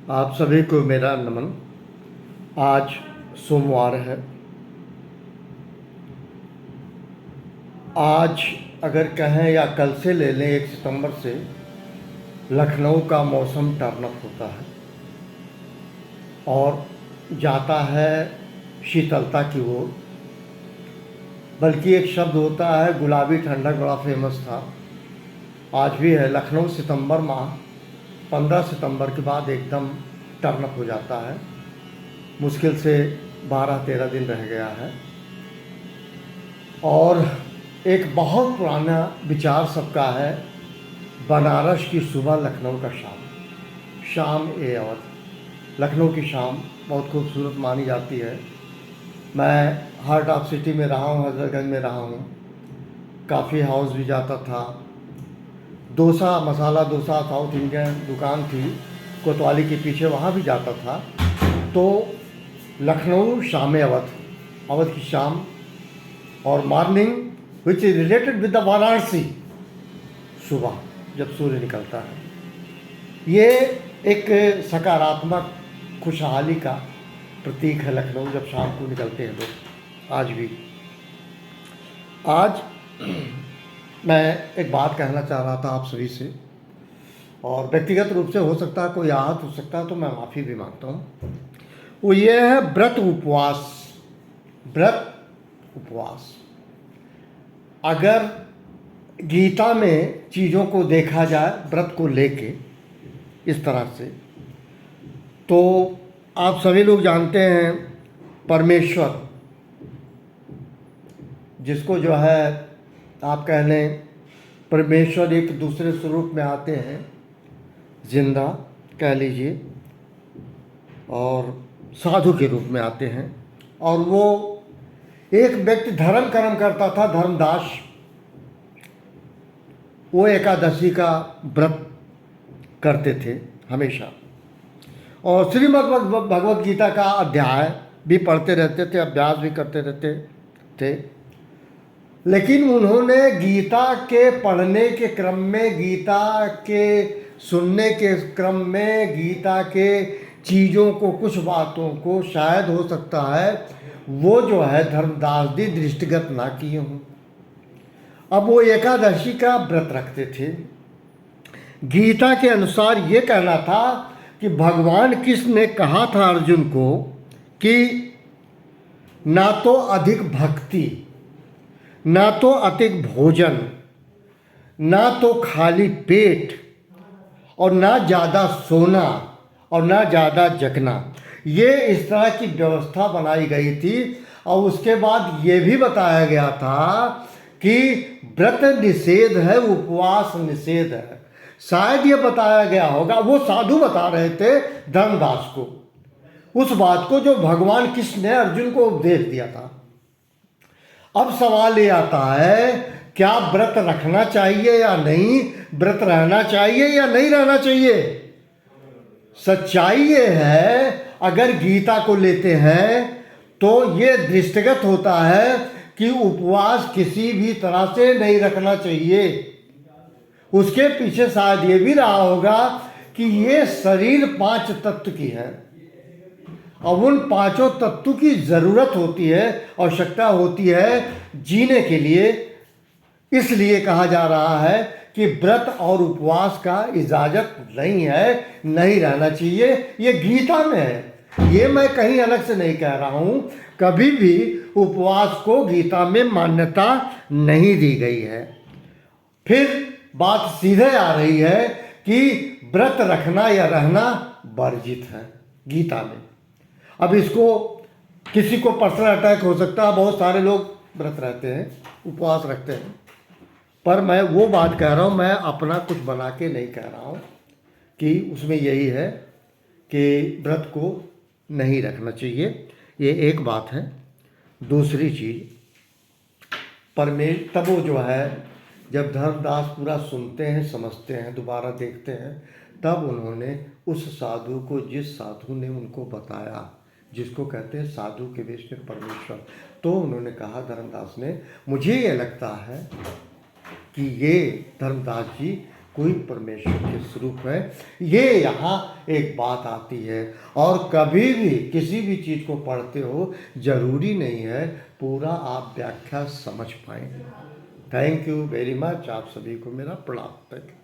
आप सभी को मेरा नमन। आज सोमवार है। आज अगर कहें या कल से ले लें 1 सितंबर से लखनऊ का मौसम टर्न अप होता है और जाता है शीतलता की ओर। बल्कि एक शब्द होता है गुलाबी ठंडक, बड़ा फेमस था, आज भी है। लखनऊ सितंबर माह 15 सितंबर के बाद एकदम टर्न अप हो जाता है। मुश्किल से 12-13 दिन रह गया है। और एक बहुत पुराना विचार सबका है, बनारस की सुबह, लखनऊ का शाम। शाम ए अवध। लखनऊ की शाम बहुत खूबसूरत मानी जाती है। मैं हार्ट ऑफ सिटी में रहा हूँ, हजरतगंज में रहा हूँ, काफ़ी हाउस भी जाता था। डोसा, मसाला डोसा, साउथ इंडियन दुकान थी कोतवाली के पीछे, वहाँ भी जाता था। तो लखनऊ शाम अवध, अवध की शाम और morning which is related with the Varanasi, सुबह जब सूर्य निकलता है। ये एक सकारात्मक खुशहाली का प्रतीक है लखनऊ, जब शाम को निकलते हैं लोग। आज भी आज मैं एक बात कहना चाह रहा था आप सभी से, और व्यक्तिगत रूप से हो सकता है कोई आहत हो सकता है, तो मैं माफ़ी भी मांगता हूँ। वो ये है व्रत उपवास। व्रत उपवास, अगर गीता में चीज़ों को देखा जाए व्रत को लेके इस तरह से, तो आप सभी लोग जानते हैं परमेश्वर, जिसको जो है आप कह लें परमेश्वर एक दूसरे स्वरूप में आते हैं, जिंदा कह लीजिए, और साधु के रूप में आते हैं। और वो एक व्यक्ति धर्म कर्म करता था, धर्मदास, वो एकादशी का व्रत करते थे हमेशा, और श्रीमद् भगवद गीता का अध्याय भी पढ़ते रहते थे, अभ्यास भी करते रहते थे। लेकिन उन्होंने गीता के पढ़ने के क्रम में, गीता के सुनने के क्रम में, गीता के चीज़ों को, कुछ बातों को शायद हो सकता है वो जो है धर्मदास जी दृष्टिगत ना किए हों। अब वो एकादशी का व्रत रखते थे। गीता के अनुसार ये कहना था कि भगवान कृष्ण ने कहा था अर्जुन को कि ना तो अधिक भक्ति, ना तो अधिक भोजन, ना तो खाली पेट, और ना ज़्यादा सोना और ना ज़्यादा जगना। ये इस तरह की व्यवस्था बनाई गई थी। और उसके बाद ये भी बताया गया था कि व्रत निषेध है, उपवास निषेध है। शायद ये बताया गया होगा, वो साधु बता रहे थे धर्मदास को उस बात को जो भगवान कृष्ण ने अर्जुन को उपदेश दिया था। अब सवाल ये आता है, क्या व्रत रखना चाहिए या नहीं, व्रत रहना चाहिए या नहीं रहना चाहिए? सच्चाई ये है, अगर गीता को लेते हैं तो ये दृष्टिगत होता है कि उपवास किसी भी तरह से नहीं रखना चाहिए। उसके पीछे शायद ये भी रहा होगा कि ये शरीर 5 तत्व की है, अब उन 5 तत्व की ज़रूरत होती है, आवश्यकता होती है जीने के लिए। इसलिए कहा जा रहा है कि व्रत और उपवास का इजाज़त नहीं है, नहीं रहना चाहिए। ये गीता में है, ये मैं कहीं अलग से नहीं कह रहा हूँ। कभी भी उपवास को गीता में मान्यता नहीं दी गई है। फिर बात सीधे आ रही है कि व्रत रखना या रहना वर्जित है गीता में। अब इसको किसी को पर्सनल अटैक हो सकता है, बहुत सारे लोग व्रत रहते हैं, उपवास रखते हैं, पर मैं वो बात कह रहा हूँ, मैं अपना कुछ बना के नहीं कह रहा हूँ कि उसमें यही है कि व्रत को नहीं रखना चाहिए। ये एक बात है। दूसरी चीज़, तब वो जो है जब धर्मदास पूरा सुनते हैं, समझते हैं, दोबारा देखते हैं, तब उन्होंने उस साधु को, जिस साधु ने उनको बताया, जिसको कहते हैं साधु के वेश में परमेश्वर, तो उन्होंने कहा, धर्मदास ने, मुझे ये लगता है कि ये धर्मदास जी कोई परमेश्वर के स्वरूप है। ये यहाँ एक बात आती है। और कभी भी किसी भी चीज़ को पढ़ते हो, जरूरी नहीं है पूरा आप व्याख्या समझ पाएंगे। Thank you very much. आप सभी को मेरा प्रणाम। Thank you.